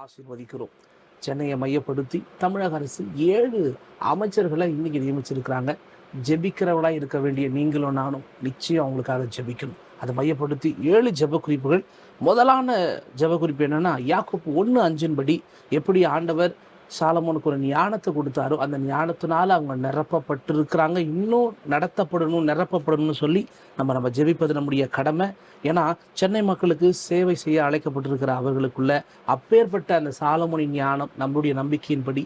ஆசீர்வதிக்கிறோம். சென்னையை மையப்படுத்தி தமிழக அரசு 7 அமைச்சர்களை இன்னைக்கு நியமிச்சிருக்கிறாங்க. ஜெபிக்கிறவளா இருக்க வேண்டிய நீங்களும் நானும் நிச்சயம் அவங்களுக்காக ஜெபிக்கணும். அதை மையப்படுத்தி 7 ஜெப குறிப்புகள். முதலான ஜெப குறிப்பு என்னன்னா, யாக்கோப்பு 1:5 படி எப்படி ஆண்டவர் சாலமோனுக்கு ஒரு ஞானத்தை கொடுத்தாரோ, அந்த ஞானத்தினால அவங்க நிரப்பப்பட்டிருக்கிறாங்க. இன்னும் நடத்தப்படணும், நிரப்பப்படணும்னு சொல்லி நம்ம ஜெபிப்பது நம்முடைய கடமை. ஏன்னா சென்னை மக்களுக்கு சேவை செய்ய அழைக்கப்பட்டிருக்கிற அவர்களுக்குள்ள அப்பேற்பட்ட அந்த சாலமோனின் ஞானம் நம்முடைய நம்பிக்கையின்படி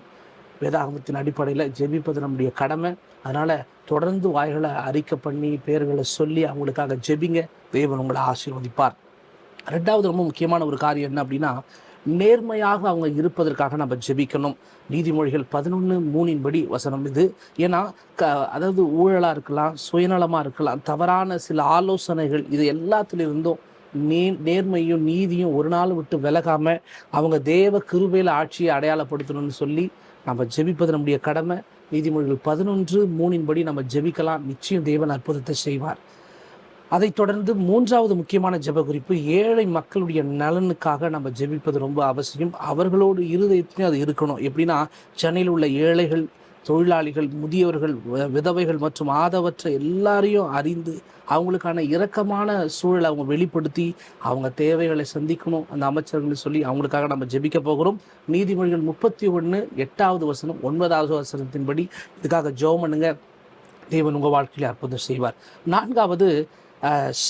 வேதாகமத்தின் அடிப்படையில் ஜெபிப்பது நம்முடைய கடமை. அதனால் தொடர்ந்து வாய்களை அறிக்கை பண்ணி பேர்களை சொல்லி அவங்களுக்காக ஜெபிங்க. தேவன் உங்களை ஆசீர்வதிப்பார். ரெண்டாவது ரொம்ப முக்கியமான ஒரு காரியம் என்ன அப்படின்னா, நேர்மையாக அவங்க இருப்பதற்காக நம்ம ஜெபிக்கணும். நீதிமொழிகள் 11:3 படி வசனம் இது. ஏன்னா அதாவது ஊழலாக இருக்கலாம், சுயநலமாக இருக்கலாம், தவறான சில ஆலோசனைகள், இது எல்லாத்துலேருந்தும் நேர்மையும் நீதியும் ஒரு நாள் விட்டு விலகாமல் அவங்க தேவ கிருபையில் ஆட்சியை அடையாளப்படுத்தணும்னு சொல்லி நம்ம ஜெபிப்பது நம்முடைய கடமை. நீதிமொழிகள் 11:3 படி நம்ம ஜெபிக்கலாம். நிச்சயம் தேவன் அற்புதத்தை செய்வார். அதைத் தொடர்ந்து 3வது முக்கியமான ஜெப குறிப்பு, ஏழை மக்களுடைய நலனுக்காக நம்ம ஜெபிப்பது ரொம்ப அவசியம். அவர்களோடு இருதயத்திலையும் அது இருக்கணும். எப்படின்னா, சென்னையில் உள்ள ஏழைகள், தொழிலாளிகள், முதியவர்கள், விதவைகள் மற்றும் ஆதவற்ற எல்லாரையும் அறிந்து அவங்களுக்கான இரக்கமான சூழலை அவங்க வெளிப்படுத்தி அவங்க தேவைகளை சந்திக்கணும். அந்த அமைச்சர்களை சொல்லி அவங்களுக்காக நம்ம ஜெபிக்க போகிறோம். நீதிமொழிகள் 31:8 வசனம் 9வது வசனத்தின்படி இதுக்காக ஜெபம் பண்ணுங்க. தேவன் உங்கள் வாழ்க்கையில் அற்புதம் செய்வார். 4வது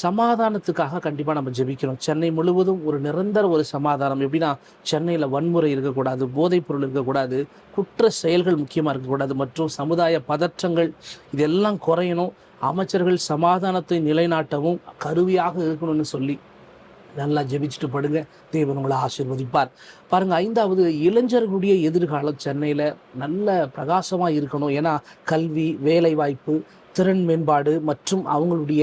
சமாதானத்துக்காக கண்டிப்பாக நம்ம ஜெபிக்கணும். சென்னை முழுவதும் ஒரு நிரந்தர ஒரு சமாதானம். எப்படின்னா, சென்னையில் வன்முறை இருக்கக்கூடாது, போதைப் பொருள் இருக்கக்கூடாது, குற்ற செயல்கள் முக்கியமாக இருக்கக்கூடாது மற்றும் சமுதாய பதற்றங்கள் இதெல்லாம் குறையணும். அமைச்சர்கள் சமாதானத்தை நிலைநாட்டவும் கருவியாக இருக்கணும்னு சொல்லி நல்லா ஜெபிச்சுட்டு படுங்க. தேவன் உங்களை ஆசீர்வதிப்பார். பாருங்கள், 5வது இளைஞர்களுடைய எதிர்காலம் சென்னையில் நல்ல பிரகாசமாக இருக்கணும். ஏன்னா கல்வி, வேலைவாய்ப்பு, திறன் மேம்பாடு மற்றும் அவங்களுடைய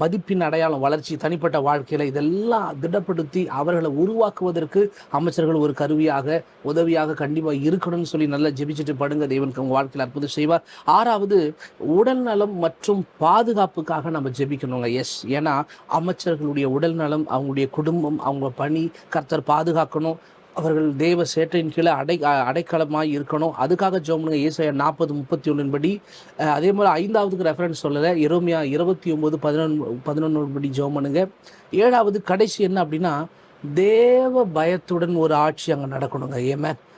மதிப்பின் அடையாளம், வளர்ச்சி, தனிப்பட்ட வாழ்க்கையில் இதெல்லாம் திடப்படுத்தி அவர்களை உருவாக்குவதற்கு அமைச்சர்கள் ஒரு கருவியாக, உதவியாக கண்டிப்பாக இருக்கணும்னு சொல்லி நல்லா ஜெபிச்சுட்டு படுங்க. தேவனுக்கு அவங்க வாழ்க்கையில் அற்புதம் செய்வார். 6வது உடல் நலம் மற்றும் பாதுகாப்புக்காக நம்ம ஜெபிக்கணுங்க. ஏன்னா அமைச்சர்களுடைய உடல் நலம், அவங்களுடைய குடும்பம், அவங்க பணி கர்த்தர் பாதுகாக்கணும். அவர்கள் தேவ சேட்டையின் கீழே அடைக்கலமாக இருக்கணும். அதுக்காக ஜெபம் பண்ணுங்க. ஏசாயா 40:31 படி. அதே மாதிரி 5வதுக்கு ரெஃபரன்ஸ் சொல்லலை, எரேமியா 29:11 படி ஜெபம் பண்ணுங்க. 7வது கடைசி என்ன அப்படின்னா, தேவ பயத்துடன் ஒரு ஆட்சி அங்கே நடக்கணுங்க. ஏமே